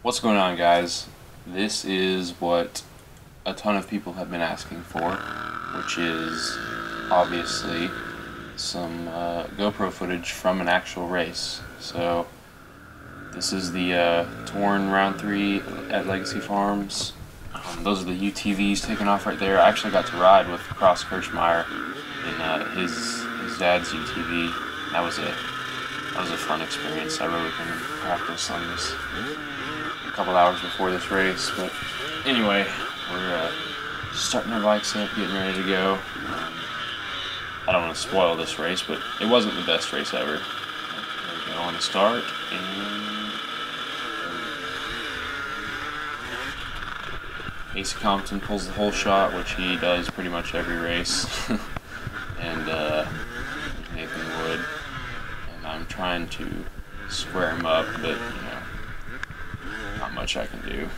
What's going on, guys? This is what a ton of people have been asking for, which is obviously some GoPro footage from an actual race. So this is the torn round 3 at Legacy Farms. Those are the UTVs taking off right there. I actually got to ride with Cross Kirschmeyer in his dad's UTV. That was a fun experience. I rode with him in practice on this a couple hours before this race. But anyway, we're starting our bikes up, getting ready to go. I don't want to spoil this race, but it wasn't the best race ever. There we go on the start, and Casey Compton pulls the whole shot, which he does pretty much every race. And Nathan Wood, and I'm trying to square him up, but not much I can do.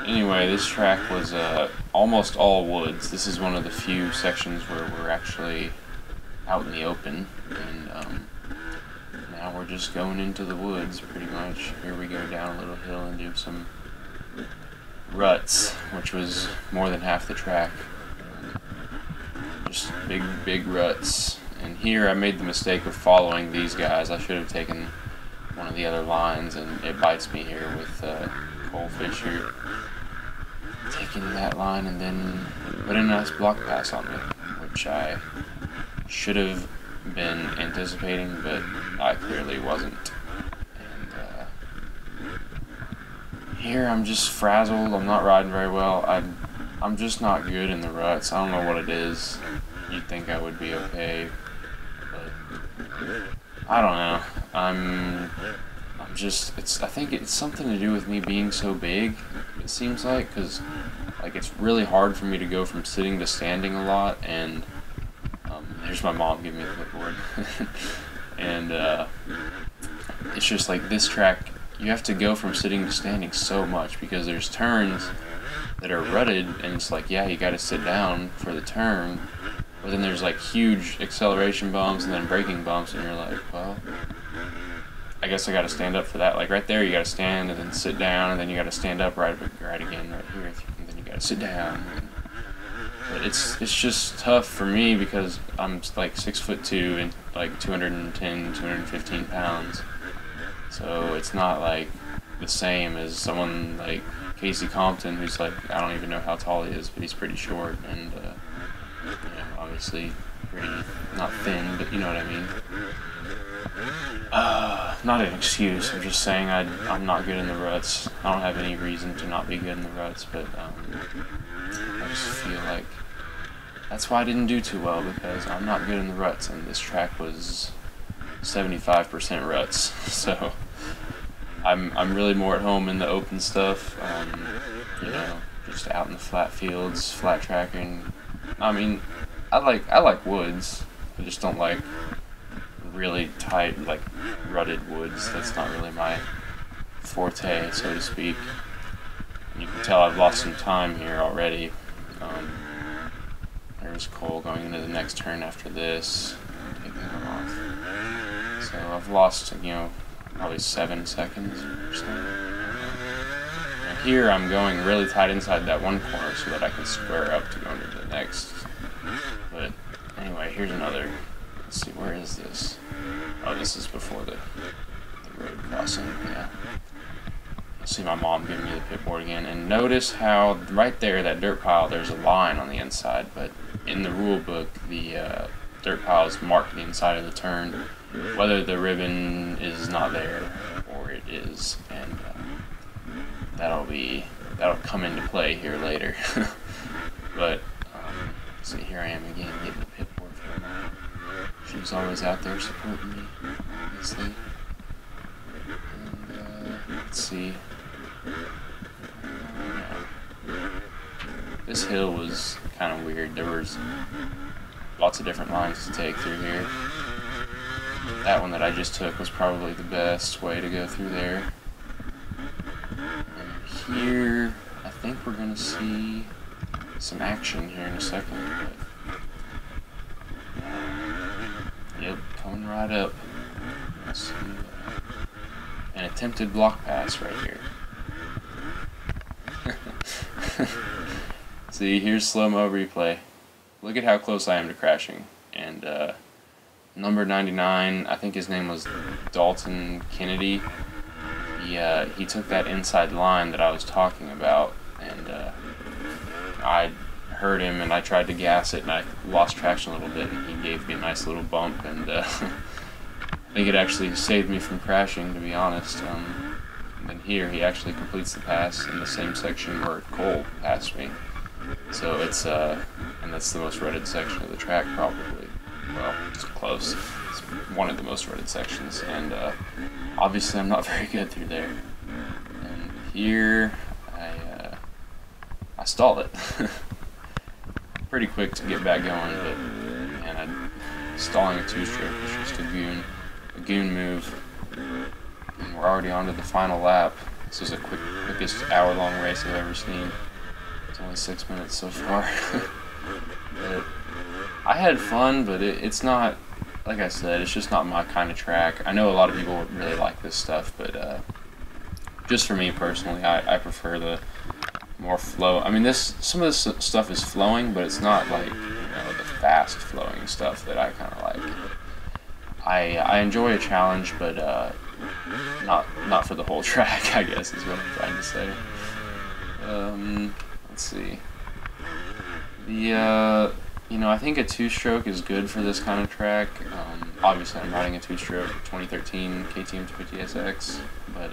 Anyway, this track was almost all woods. This is one of the few sections where we're actually out in the open, and now we're just going into the woods pretty much. Here we go down a little hill and do some ruts, which was more than half the track. Just big ruts. And here I made the mistake of following these guys. I should have taken one of the other lines, and it bites me here with Cole Fisher taking that line and then putting a nice block pass on me, which I should have been anticipating, but I clearly wasn't. And here I'm just frazzled. I'm not riding very well. I'm just not good in the ruts. I don't know what it is. You'd think I would be okay, but I don't know. I'm just, I think it's something to do with me being so big, it seems like, because it's really hard for me to go from sitting to standing a lot. And here's my mom giving me the clipboard. And it's just like this track, you have to go from sitting to standing so much, because there's turns that are rutted, and it's like, yeah, you got to sit down for the turn, but then there's huge acceleration bumps and then braking bumps, and you're like, well, I guess I got to stand up for that. Right there, you got to stand and then sit down, and then you got to stand up right again right here, and then you got to sit down. But it's just tough for me because I'm 6'2" and 210, 215 pounds. So it's not the same as someone like Casey Compton, who's I don't even know how tall he is, but he's pretty short, and obviously pretty, not thin, but you know what I mean. Not an excuse, I'm just saying I'm not good in the ruts. I don't have any reason to not be good in the ruts, but I just feel like that's why I didn't do too well, because I'm not good in the ruts, and this track was 75% ruts. So I'm really more at home in the open stuff, just out in the flat fields, flat tracking. I mean, I like woods. I just don't like really tight, rutted woods. That's not really my forte, so to speak. You can tell I've lost some time here already. There's Cole going into the next turn after this, taking him off. So I've lost, probably 7 seconds or so. And here I'm going really tight inside that one corner so that I can square up to go into the next. But anyway, here's another. Let's see, where is this? Oh, this is before the road crossing, yeah. You'll see my mom giving me the pit board again. And notice how right there, that dirt pile, there's a line on the inside, but in the rule book, the dirt pile is marked the inside of the turn, whether the ribbon is not there or it is, and that'll come into play here later. But see, here I am again getting the pit board for her. She's always out there supporting me, obviously. And let's see. This hill was kind of weird. There was lots of different lines to take through here. That one that I just took was probably the best way to go through there. And here, I think we're going to see some action here in a second. But, yep, coming right up. Let's see. attempted block pass right here. See, here's slow-mo replay. Look at how close I am to crashing. And number 99, I think his name was Dalton Kennedy. He took that inside line that I was talking about, and I heard him and I tried to gas it and I lost traction a little bit, and he gave me a nice little bump, and I think it actually saved me from crashing, to be honest. And then here he actually completes the pass in the same section where Cole passed me. So it's and that's the most rutted section of the track, probably. Well, it's close. It's one of the most rutted sections, and obviously I'm not very good through there. And here I stalled it. Pretty quick to get back going, but man, stalling a two-stroke is just a goon move. And we're already on to the final lap. This is the quickest hour-long race I've ever seen. It's only 6 minutes so far. But I had fun, but it's not, like I said, it's just not my kind of track. I know a lot of people really like this stuff, but just for me personally, I prefer the more flow. I mean, some of this stuff is flowing, but it's not like, the fast flowing stuff that I kind of like. I enjoy a challenge, but not for the whole track, I guess is what I'm trying to say. Let's see. I think a two-stroke is good for this kind of track. Obviously, I'm riding a two-stroke 2013 KTM 250SX, but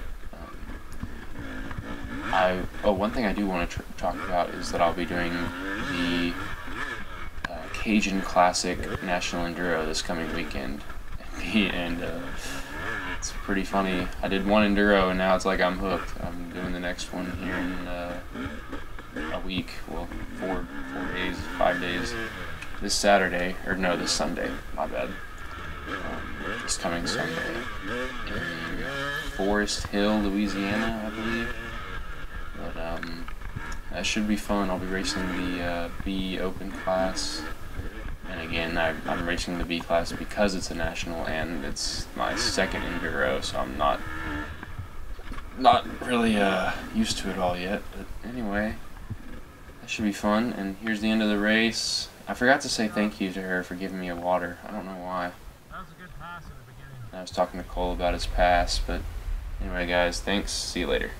one thing I do want to talk about is that I'll be doing the Cajun Classic National Enduro this coming weekend, and it's pretty funny. I did one Enduro, and now it's like I'm hooked. I'm doing the next one here in a week, well, 5 days, this Saturday, or no, this Sunday, my bad, this coming Sunday, in Forest Hill, Louisiana, I believe. But that should be fun. I'll be racing the B Open class, and again, I'm racing the B class because it's a national and it's my second Enduro, so I'm not really used to it all yet. But anyway, that should be fun. And here's the end of the race. I forgot to say thank you to her for giving me a water. I don't know why. That was a good pass at the beginning. I was talking to Cole about his pass, but anyway, guys, thanks. See you later.